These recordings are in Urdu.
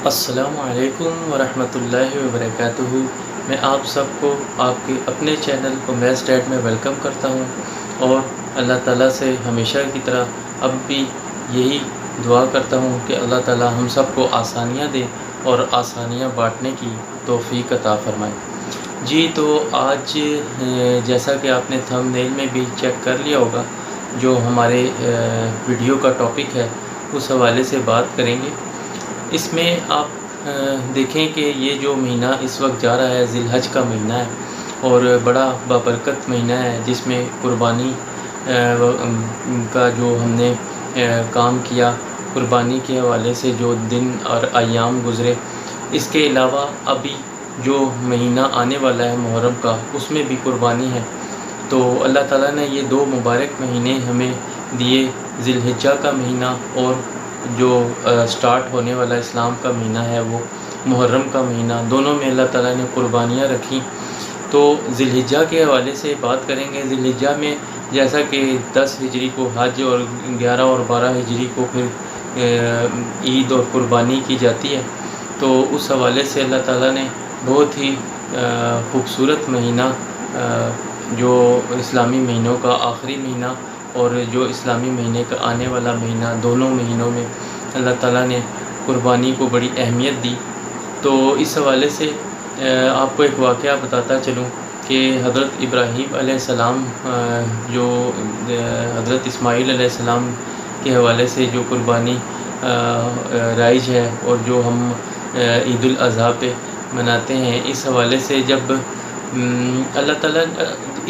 السلام علیکم ورحمۃ اللہ وبرکاتہ۔ میں آپ سب کو آپ کے اپنے چینل امیز ڈیڈ میں ویلکم کرتا ہوں، اور اللہ تعالیٰ سے ہمیشہ کی طرح اب بھی یہی دعا کرتا ہوں کہ اللہ تعالیٰ ہم سب کو آسانیاں دے اور آسانیاں بانٹنے کی توفیق عطا فرمائے۔ جی تو آج جیسا کہ آپ نے تھمب نیل میں بھی چیک کر لیا ہوگا، جو ہمارے ویڈیو کا ٹاپک ہے اس حوالے سے بات کریں گے۔ اس میں آپ دیکھیں کہ یہ جو مہینہ اس وقت جا رہا ہے ذی الحج کا مہینہ ہے، اور بڑا بابرکت مہینہ ہے، جس میں قربانی کا جو ہم نے کام کیا، قربانی کے حوالے سے جو دن اور ایام گزرے۔ اس کے علاوہ ابھی جو مہینہ آنے والا ہے محرم کا، اس میں بھی قربانی ہے۔ تو اللہ تعالیٰ نے یہ دو مبارک مہینے ہمیں دیے، ذی الحجہ کا مہینہ اور جو سٹارٹ ہونے والا اسلام کا مہینہ ہے وہ محرم کا مہینہ۔ دونوں میں اللہ تعالیٰ نے قربانیاں رکھی۔ تو ذی الحجہ کے حوالے سے بات کریں گے۔ ذی الحجہ میں جیسا کہ 10 ہجری کو حج اور 11 اور 12 ہجری کو پھر عید اور قربانی کی جاتی ہے، تو اس حوالے سے اللہ تعالیٰ نے بہت ہی خوبصورت مہینہ، جو اسلامی مہینوں کا آخری مہینہ اور جو اسلامی مہینے کا آنے والا مہینہ، دونوں مہینوں میں اللہ تعالیٰ نے قربانی کو بڑی اہمیت دی۔ تو اس حوالے سے آپ کو ایک واقعہ بتاتا چلوں کہ حضرت ابراہیم علیہ السلام، جو حضرت اسماعیل علیہ السلام کے حوالے سے جو قربانی رائج ہے اور جو ہم عید الاضحیٰ پہ مناتے ہیں، اس حوالے سے جب اللہ تعالیٰ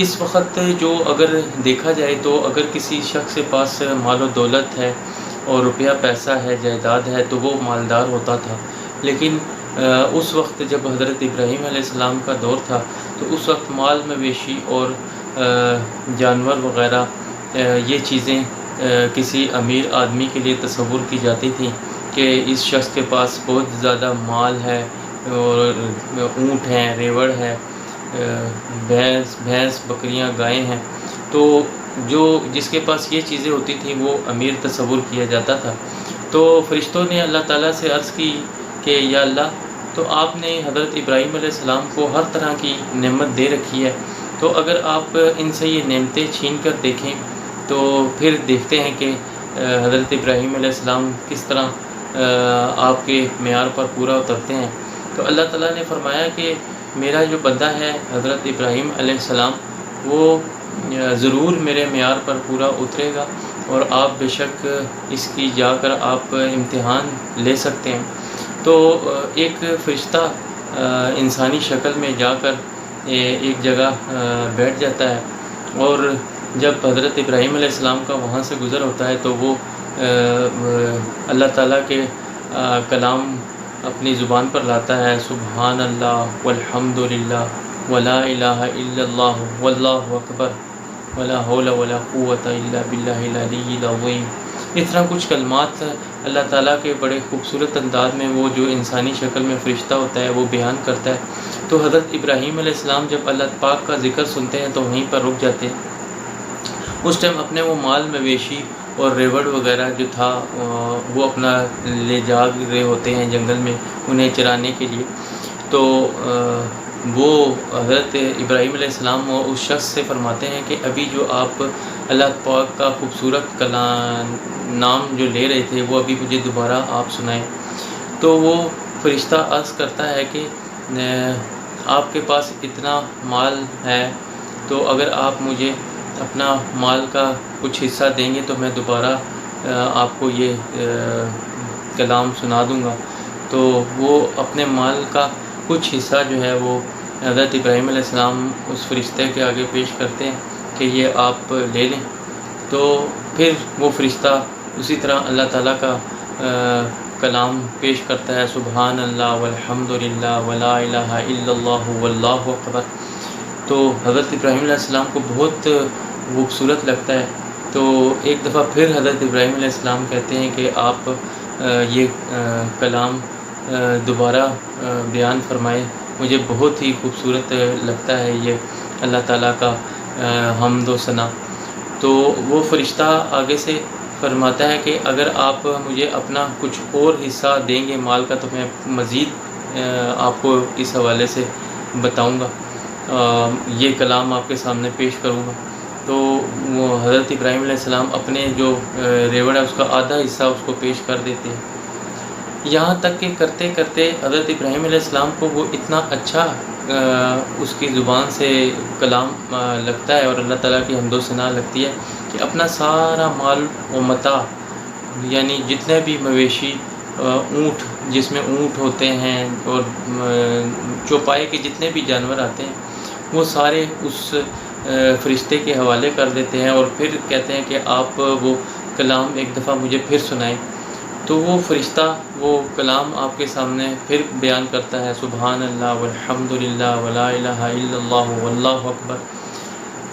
اس وقت جو اگر دیکھا جائے تو اگر کسی شخص کے پاس مال و دولت ہے اور روپیہ پیسہ ہے، جائیداد ہے، تو وہ مالدار ہوتا تھا۔ لیکن اس وقت جب حضرت ابراہیم علیہ السلام کا دور تھا، تو اس وقت مال مویشی اور جانور وغیرہ یہ چیزیں کسی امیر آدمی کے لیے تصور کی جاتی تھیں کہ اس شخص کے پاس بہت زیادہ مال ہے، اور اونٹ ہیں، ریوڑ ہے، بھینس بکریاں گائیں ہیں، تو جس کے پاس یہ چیزیں ہوتی تھیں وہ امیر تصور کیا جاتا تھا۔ تو فرشتوں نے اللہ تعالیٰ سے عرض کی کہ یا اللہ، تو آپ نے حضرت ابراہیم علیہ السلام کو ہر طرح کی نعمت دے رکھی ہے، تو اگر آپ ان سے یہ نعمتیں چھین کر دیکھیں تو پھر دیکھتے ہیں کہ حضرت ابراہیم علیہ السلام کس طرح آپ کے معیار پر پورا اترتے ہیں۔ تو اللہ تعالیٰ نے فرمایا کہ میرا جو بندہ ہے حضرت ابراہیم علیہ السلام، وہ ضرور میرے معیار پر پورا اترے گا، اور آپ بے شک اس کی جا کر آپ امتحان لے سکتے ہیں۔ تو ایک فرشتہ انسانی شکل میں جا کر ایک جگہ بیٹھ جاتا ہے، اور جب حضرت ابراہیم علیہ السلام کا وہاں سے گزر ہوتا ہے تو وہ اللہ تعالیٰ کے کلام اپنی زبان پر لاتا ہے، سبحان اللہ والحمد للہ ولا الہ الا اللہ واللہ اکبر ولا حول ولا قوت الا باللہ العلی العظیم۔ اس طرح کچھ کلمات اللہ تعالیٰ کے بڑے خوبصورت انداز میں وہ جو انسانی شکل میں فرشتہ ہوتا ہے وہ بیان کرتا ہے۔ تو حضرت ابراہیم علیہ السلام جب اللہ پاک کا ذکر سنتے ہیں تو وہیں پر رک جاتے ہیں۔ اس ٹائم اپنے وہ مال مویشی اور ریوڑ وغیرہ جو تھا وہ اپنا لے جا رہے ہوتے ہیں جنگل میں انہیں چرانے کے لیے۔ تو وہ حضرت ابراہیم علیہ السلام اس شخص سے فرماتے ہیں کہ ابھی جو آپ اللہ پاک کا خوبصورت کلام نام جو لے رہے تھے وہ ابھی مجھے دوبارہ آپ سنائیں۔ تو وہ فرشتہ عرض کرتا ہے کہ آپ کے پاس اتنا مال ہے، تو اگر آپ مجھے اپنا مال کا کچھ حصہ دیں گے تو میں دوبارہ آپ کو یہ کلام سنا دوں گا۔ تو وہ اپنے مال کا کچھ حصہ جو ہے وہ حضرت ابراہیم علیہ السلام اس فرشتے کے آگے پیش کرتے ہیں کہ یہ آپ لے لیں۔ تو پھر وہ فرشتہ اسی طرح اللہ تعالیٰ کا کلام پیش کرتا ہے، سبحان اللہ والحمد للہ ولا الہ الا اللہ واللہ اکبر۔ تو حضرت ابراہیم علیہ السلام کو بہت خوبصورت لگتا ہے۔ تو ایک دفعہ پھر حضرت ابراہیم علیہ السلام کہتے ہیں کہ آپ یہ کلام دوبارہ بیان فرمائے، مجھے بہت ہی خوبصورت لگتا ہے یہ اللہ تعالیٰ کا حمد و ثنا۔ تو وہ فرشتہ آگے سے فرماتا ہے کہ اگر آپ مجھے اپنا کچھ اور حصہ دیں گے مال کا تو میں مزید آپ کو اس حوالے سے بتاؤں گا، یہ کلام آپ کے سامنے پیش کروں گا۔ تو وہ حضرت ابراہیم علیہ السلام اپنے جو ریوڑ ہے اس کا آدھا حصہ اس کو پیش کر دیتے ہیں۔ یہاں تک کہ کرتے کرتے حضرت ابراہیم علیہ السلام کو وہ اتنا اچھا اس کی زبان سے کلام لگتا ہے اور اللہ تعالیٰ کی حمد و ثنا لگتی ہے کہ اپنا سارا مال و متاع، یعنی جتنے بھی مویشی، اونٹ جس میں اونٹ ہوتے ہیں اور چوپائے کے جتنے بھی جانور آتے ہیں وہ سارے اس فرشتے کے حوالے کر دیتے ہیں، اور پھر کہتے ہیں کہ آپ وہ کلام ایک دفعہ مجھے پھر سنائیں۔ تو وہ فرشتہ وہ کلام آپ کے سامنے پھر بیان کرتا ہے، سبحان اللہ والحمد للہ ولا الہ الا اللہ واللہ اکبر۔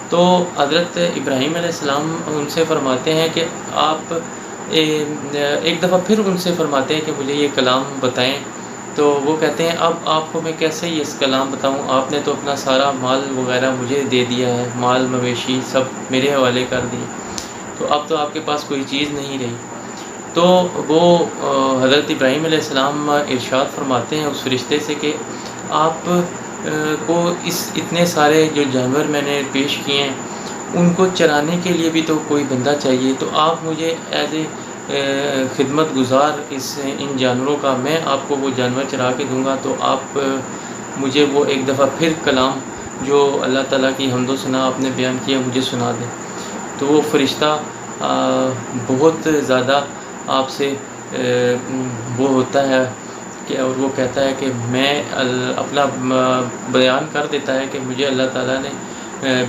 تو حضرت ابراہیم علیہ السلام ان سے فرماتے ہیں کہ آپ ایک دفعہ پھر ان سے فرماتے ہیں کہ مجھے یہ کلام بتائیں۔ تو وہ کہتے ہیں اب آپ کو میں کیسے یہ کلام بتاؤں، آپ نے تو اپنا سارا مال وغیرہ مجھے دے دیا ہے، مال مویشی سب میرے حوالے کر دیے، تو اب تو آپ کے پاس کوئی چیز نہیں رہی۔ تو وہ حضرت ابراہیم علیہ السلام ارشاد فرماتے ہیں اس فرشتے سے کہ آپ کو اتنے سارے جو جانور میں نے پیش کیے ہیں ان کو چرانے کے لیے بھی تو کوئی بندہ چاہیے، تو آپ مجھے ایز اے خدمت گزار ان جانوروں کا میں آپ کو وہ جانور چرا کے دوں گا، تو آپ مجھے وہ ایک دفعہ پھر کلام جو اللہ تعالیٰ کی حمد و ثنا آپ نے بیان کیا مجھے سنا دیں۔ تو وہ فرشتہ بہت زیادہ آپ سے وہ ہوتا ہے کہ اور وہ کہتا ہے کہ میں اپنا بیان کر دیتا ہے کہ مجھے اللہ تعالیٰ نے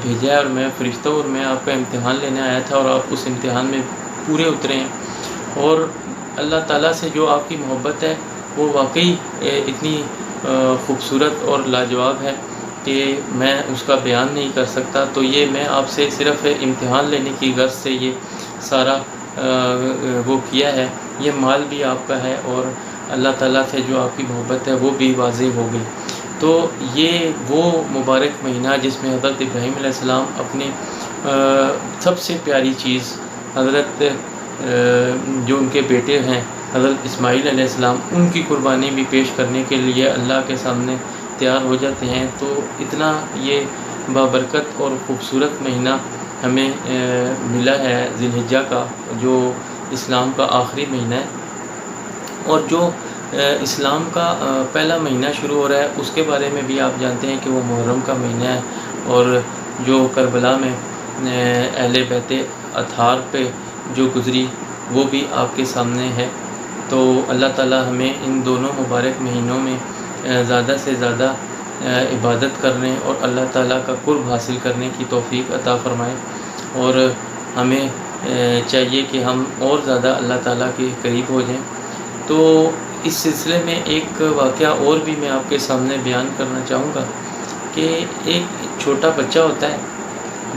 بھیجا ہے اور میں فرشتہ اور میں آپ کا امتحان لینے آیا تھا اور آپ اس امتحان میں پورے اترے ہیں، اور اللہ تعالیٰ سے جو آپ کی محبت ہے وہ واقعی اتنی خوبصورت اور لاجواب ہے کہ میں اس کا بیان نہیں کر سکتا۔ تو یہ میں آپ سے صرف امتحان لینے کی غرض سے یہ سارا وہ کیا ہے، یہ مال بھی آپ کا ہے اور اللہ تعالیٰ سے جو آپ کی محبت ہے وہ بھی واضح ہو گئی۔ تو یہ وہ مبارک مہینہ جس میں حضرت ابراہیم علیہ السلام اپنی سب سے پیاری چیز حضرت جو ان کے بیٹے ہیں حضرت اسماعیل علیہ السلام ان کی قربانی بھی پیش کرنے کے لیے اللہ کے سامنے تیار ہو جاتے ہیں۔ تو اتنا یہ بابرکت اور خوبصورت مہینہ ہمیں ملا ہے ذی الحجہ کا، جو اسلام کا آخری مہینہ ہے، اور جو اسلام کا پہلا مہینہ شروع ہو رہا ہے اس کے بارے میں بھی آپ جانتے ہیں کہ وہ محرم کا مہینہ ہے، اور جو کربلا میں اہل بیت اطہار پہ جو گزری وہ بھی آپ کے سامنے ہے۔ تو اللہ تعالیٰ ہمیں ان دونوں مبارک مہینوں میں زیادہ سے زیادہ عبادت کرنے اور اللہ تعالیٰ کا قرب حاصل کرنے کی توفیق عطا فرمائے، اور ہمیں چاہیے کہ ہم اور زیادہ اللہ تعالیٰ کے قریب ہو جائیں۔ تو اس سلسلے میں ایک واقعہ اور بھی میں آپ کے سامنے بیان کرنا چاہوں گا کہ ایک چھوٹا بچہ ہوتا ہے،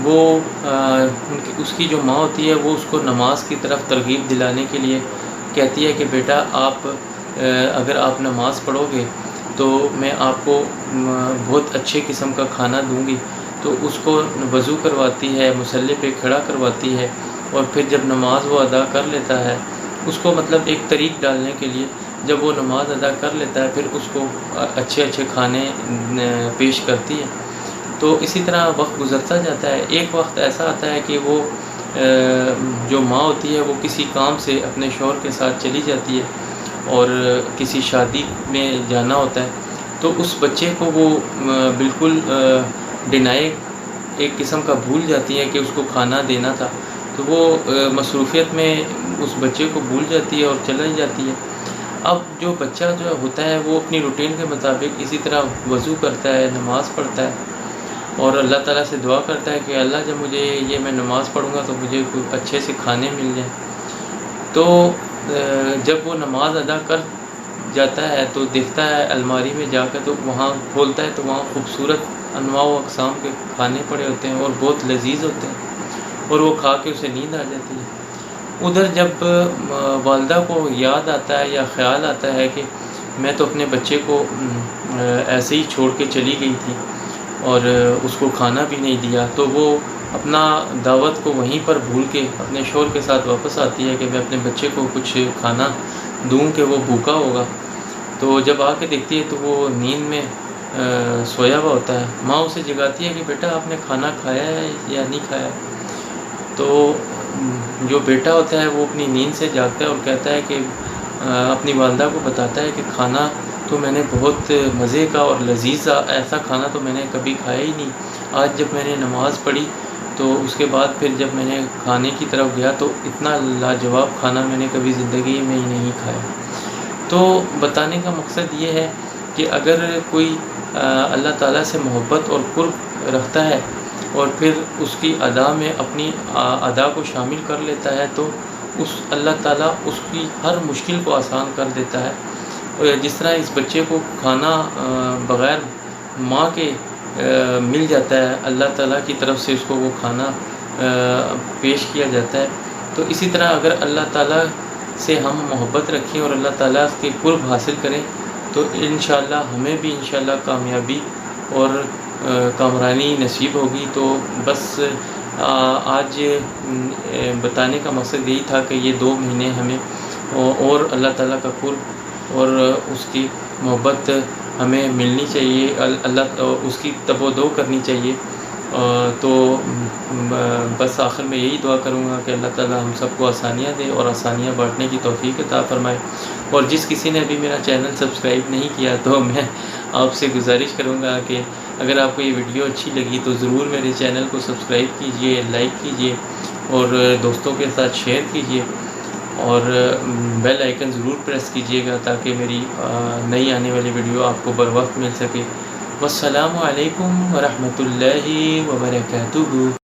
وہ اس کی جو ماں ہوتی ہے وہ اس کو نماز کی طرف ترغیب دلانے کے لیے کہتی ہے کہ بیٹا آپ اگر آپ نماز پڑھو گے تو میں آپ کو بہت اچھے قسم کا کھانا دوں گی۔ تو اس کو وضو کرواتی ہے، مصلی پہ کھڑا کرواتی ہے، اور پھر جب نماز وہ ادا کر لیتا ہے اس کو مطلب ایک طریق ڈالنے کے لیے جب وہ نماز ادا کر لیتا ہے پھر اس کو اچھے اچھے کھانے پیش کرتی ہے۔ تو اسی طرح وقت گزرتا جاتا ہے، ایک وقت ایسا آتا ہے کہ وہ جو ماں ہوتی ہے وہ کسی کام سے اپنے شوہر کے ساتھ چلی جاتی ہے اور کسی شادی میں جانا ہوتا ہے، تو اس بچے کو وہ بالکل ڈینائی ایک قسم کا بھول جاتی ہے کہ اس کو کھانا دینا تھا، تو وہ مصروفیت میں اس بچے کو بھول جاتی ہے اور چلی جاتی ہے۔ اب جو بچہ جو ہوتا ہے وہ اپنی روٹین کے مطابق اسی طرح وضو کرتا ہے، نماز پڑھتا ہے اور اللہ تعالیٰ سے دعا کرتا ہے کہ اللہ جب مجھے یہ میں نماز پڑھوں گا تو مجھے کوئی اچھے سے کھانے مل جائیں۔ تو جب وہ نماز ادا کر جاتا ہے تو دیکھتا ہے الماری میں جا کر، تو وہاں کھولتا ہے تو وہاں خوبصورت انواع و اقسام کے کھانے پڑے ہوتے ہیں اور بہت لذیذ ہوتے ہیں، اور وہ کھا کے اسے نیند آ جاتی ہے۔ ادھر جب والدہ کو یاد آتا ہے یا خیال آتا ہے کہ میں تو اپنے بچے کو ایسے ہی چھوڑ کے چلی گئی تھی اور اس کو کھانا بھی نہیں دیا، تو وہ اپنا دعوت کو وہیں پر بھول کے اپنے شوہر کے ساتھ واپس آتی ہے کہ میں اپنے بچے کو کچھ کھانا دوں کہ وہ بھوکا ہوگا. تو جب آ کے دیکھتی ہے تو وہ نیند میں سویا ہوا ہوتا ہے. ماں اسے جگاتی ہے کہ بیٹا آپ نے کھانا کھایا ہے یا نہیں کھایا. تو جو بیٹا ہوتا ہے وہ اپنی نیند سے جاگتا ہے اور کہتا ہے کہ اپنی والدہ کو بتاتا ہے کہ کھانا تو میں نے بہت مزے کا اور لذیذ ایسا کھانا تو میں نے کبھی کھایا ہی نہیں. آج جب میں نے نماز پڑھی تو اس کے بعد پھر جب میں نے کھانے کی طرف گیا تو اتنا لاجواب کھانا میں نے کبھی زندگی میں ہی نہیں کھایا. تو بتانے کا مقصد یہ ہے کہ اگر کوئی اللہ تعالیٰ سے محبت اور قرب رکھتا ہے اور پھر اس کی ادا میں اپنی ادا کو شامل کر لیتا ہے تو اللہ تعالیٰ اس کی ہر مشکل کو آسان کر دیتا ہے. اور جس طرح اس بچے کو کھانا بغیر ماں کے مل جاتا ہے، اللہ تعالیٰ کی طرف سے اس کو وہ کھانا پیش کیا جاتا ہے، تو اسی طرح اگر اللہ تعالیٰ سے ہم محبت رکھیں اور اللہ تعالیٰ کے قرب حاصل کریں تو انشاءاللہ ہمیں بھی انشاءاللہ کامیابی اور کامرانی نصیب ہوگی. تو بس آج بتانے کا مقصد یہی تھا کہ یہ 2 مہینے ہمیں اور اللہ تعالیٰ کا قرب اور اس کی محبت ہمیں ملنی چاہیے، اللہ اس کی تب و دو کرنی چاہیے. تو بس آخر میں یہی دعا کروں گا کہ اللہ تعالیٰ ہم سب کو آسانیاں دے اور آسانیاں بانٹنے کی توفیق عطا فرمائے. اور جس کسی نے ابھی میرا چینل سبسکرائب نہیں کیا تو میں آپ سے گزارش کروں گا کہ اگر آپ کو یہ ویڈیو اچھی لگی تو ضرور میرے چینل کو سبسکرائب کیجئے، لائک کیجئے اور دوستوں کے ساتھ شیئر کیجئے اور بیل آئیکن ضرور پریس کیجئے گا تاکہ میری نئی آنے والی ویڈیو آپ کو بر وقت مل سکے. والسلام علیکم ورحمۃ اللہ وبرکاتہ.